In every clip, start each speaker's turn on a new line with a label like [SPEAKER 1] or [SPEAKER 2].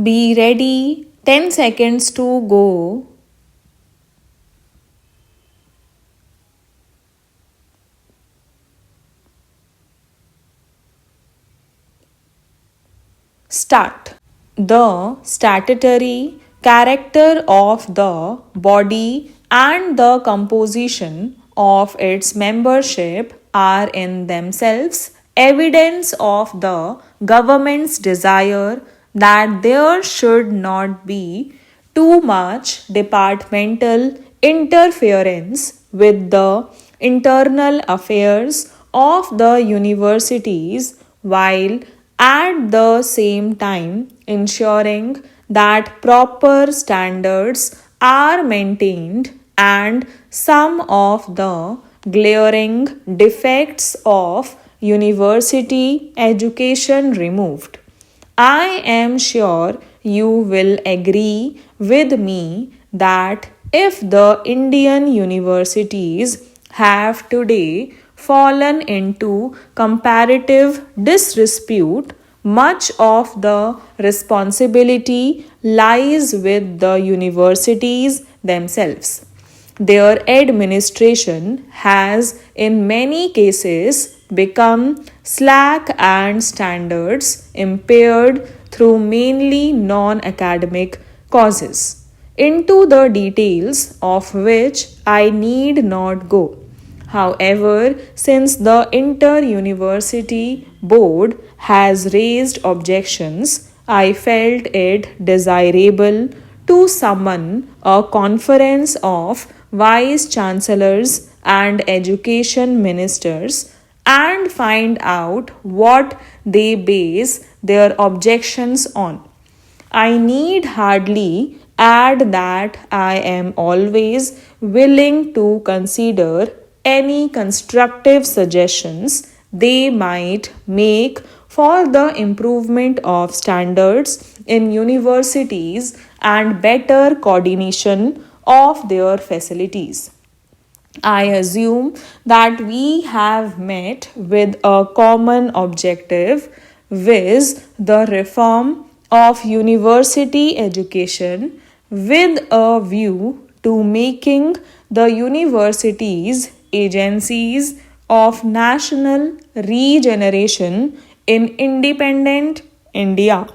[SPEAKER 1] Be ready. 10 seconds to go. Start. The statutory character of the body and the composition of its membership are in themselves evidence of the government's desire that there should not be too much departmental interference with the internal affairs of the universities while at the same time ensuring that proper standards are maintained and some of the glaring defects of university education removed. I am sure you will agree with me that if the Indian universities have today fallen into comparative disrepute, much of the responsibility lies with the universities themselves. Their administration has, in many cases, become slack and standards impaired through mainly non academic causes, into the details of which I need not go. However, since the Inter University Board has raised objections, I felt it desirable to summon a conference of vice chancellors and education ministers and find out what they base their objections on. I need hardly add that I am always willing to consider any constructive suggestions they might make for the improvement of standards in universities and better coordination of their facilities. I assume that we have met with a common objective, viz., the reform of university education with a view to making the universities agencies of national regeneration in independent India.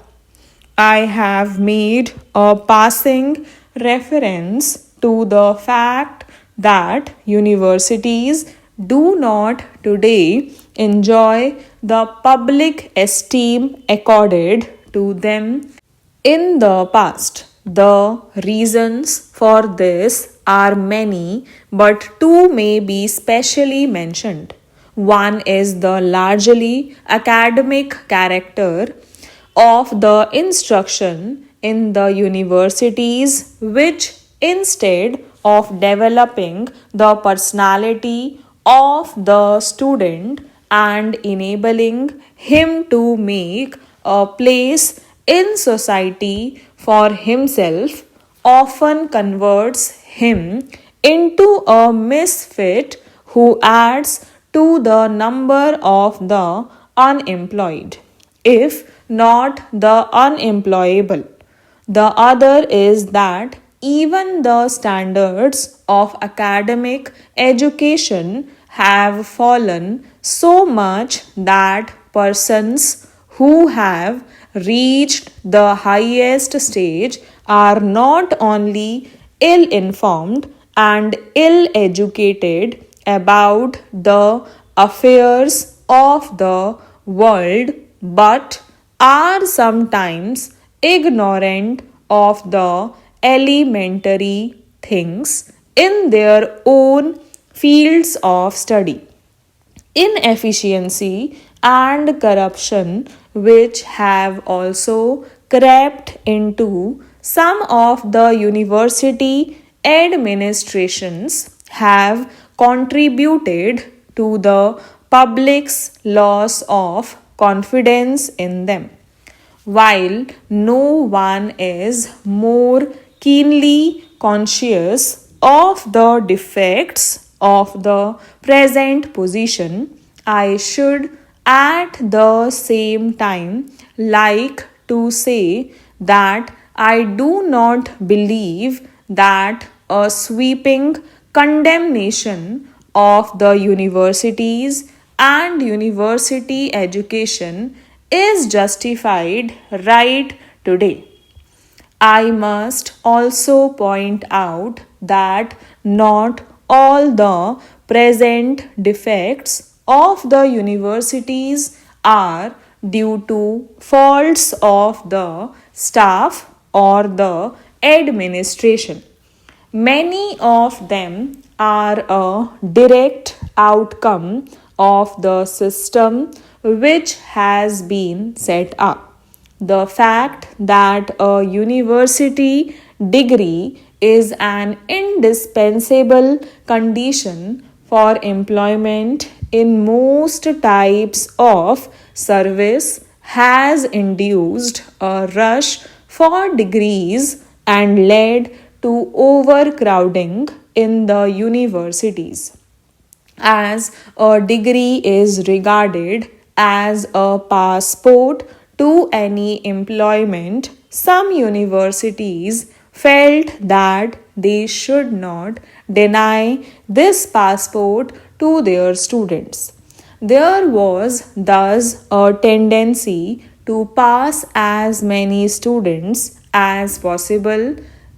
[SPEAKER 1] I have made a passing reference to the fact that universities do not today enjoy the public esteem accorded to them in the past. The reasons for this are many, but two may be specially mentioned. One is the largely academic character of the instruction in the universities, which instead of developing the personality of the student and enabling him to make a place in society for himself, often converts him into a misfit who adds to the number of the unemployed, if not the unemployable. The other is that even the standards of academic education have fallen so much that persons who have reached the highest stage are not only ill informed and ill educated about the affairs of the world but are sometimes ignorant of the elementary things in their own fields of study. Inefficiency and corruption, which have also crept into some of the university administrations, have contributed to the public's loss of confidence in them. While no one is more keenly conscious of the defects of the present position, I should at the same time like to say that I do not believe that a sweeping condemnation of the universities and university education is justified right today. I must also point out that not all the present defects of the universities are due to faults of the staff or the administration. Many of them are a direct outcome of the system which has been set up. The fact that a university degree is an indispensable condition for employment in most types of service has induced a rush for degrees and led to overcrowding in the universities. As a degree is regarded as a passport to any employment, some universities felt that they should not deny this passport to their students. There was thus a tendency to pass as many students as possible,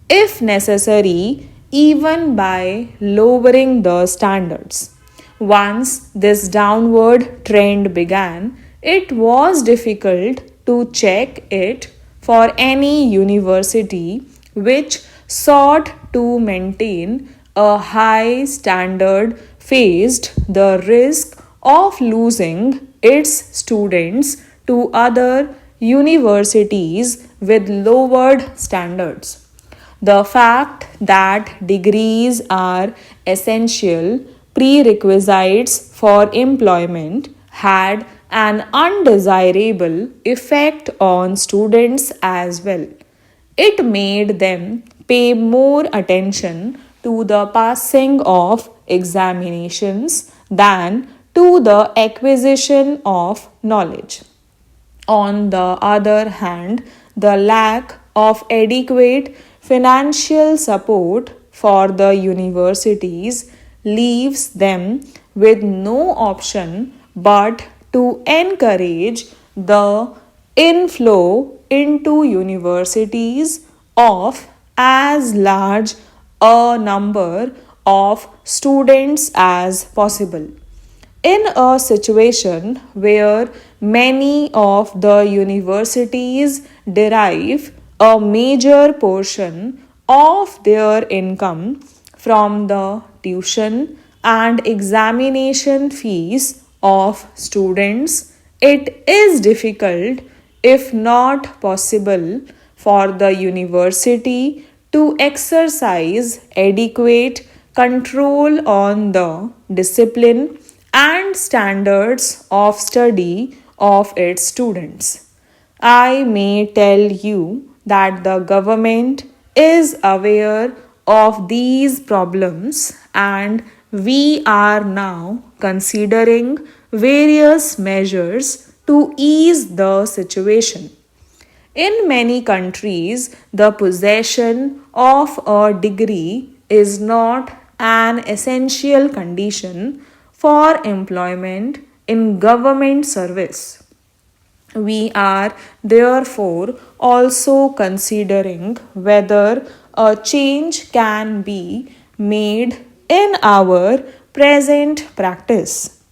[SPEAKER 1] if necessary, even by lowering the standards. Once this downward trend began, it was difficult to check it for any university which sought to maintain a high standard faced the risk of losing its students to other universities with lowered standards. The fact that degrees are essential prerequisites for employment had an undesirable effect on students as well. It made them pay more attention to the passing of examinations than to the acquisition of knowledge. On the other hand, the lack of adequate financial support for the universities leaves them with no option but to encourage the inflow into universities of as large a number of students as possible. In a situation where many of the universities derive a major portion of their income from the tuition and examination fees of students, it is difficult, if not possible, for the university to exercise adequate control on the discipline and standards of study of its students. I may tell you that the government is aware of these problems and we are now considering various measures to ease the situation. In many countries, the possession of a degree is not an essential condition for employment in government service. We are therefore also considering whether a change can be made in our present practice.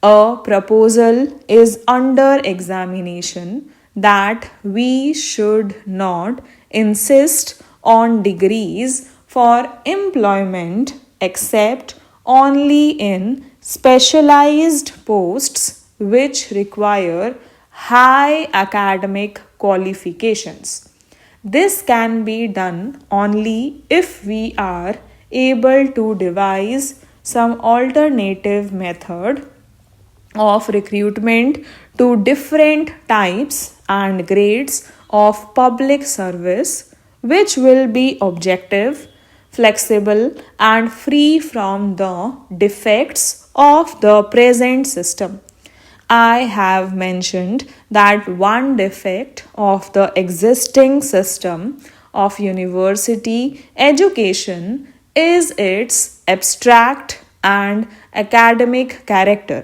[SPEAKER 1] A proposal is under examination that we should not insist on degrees for employment except only in specialized posts which require high academic qualifications. This can be done only if we are able to devise some alternative method of recruitment to different types and grades of public service, which will be objective, flexible, and free from the defects of the present system. I have mentioned that one defect of the existing system of university education is its abstract and academic character.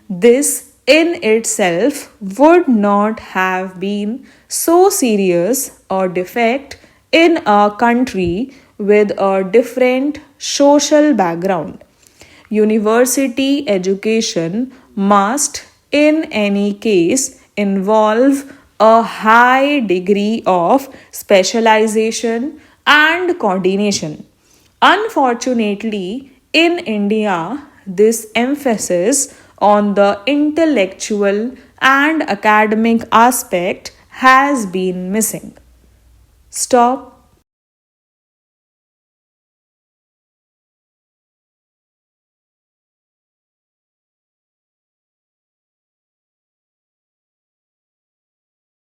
[SPEAKER 1] This in itself would not have been so serious a defect in a country with a different social background. University education must, in any case, involve a high degree of specialization and coordination. Unfortunately, in India, this emphasis on the intellectual and academic aspect has been missing. Stop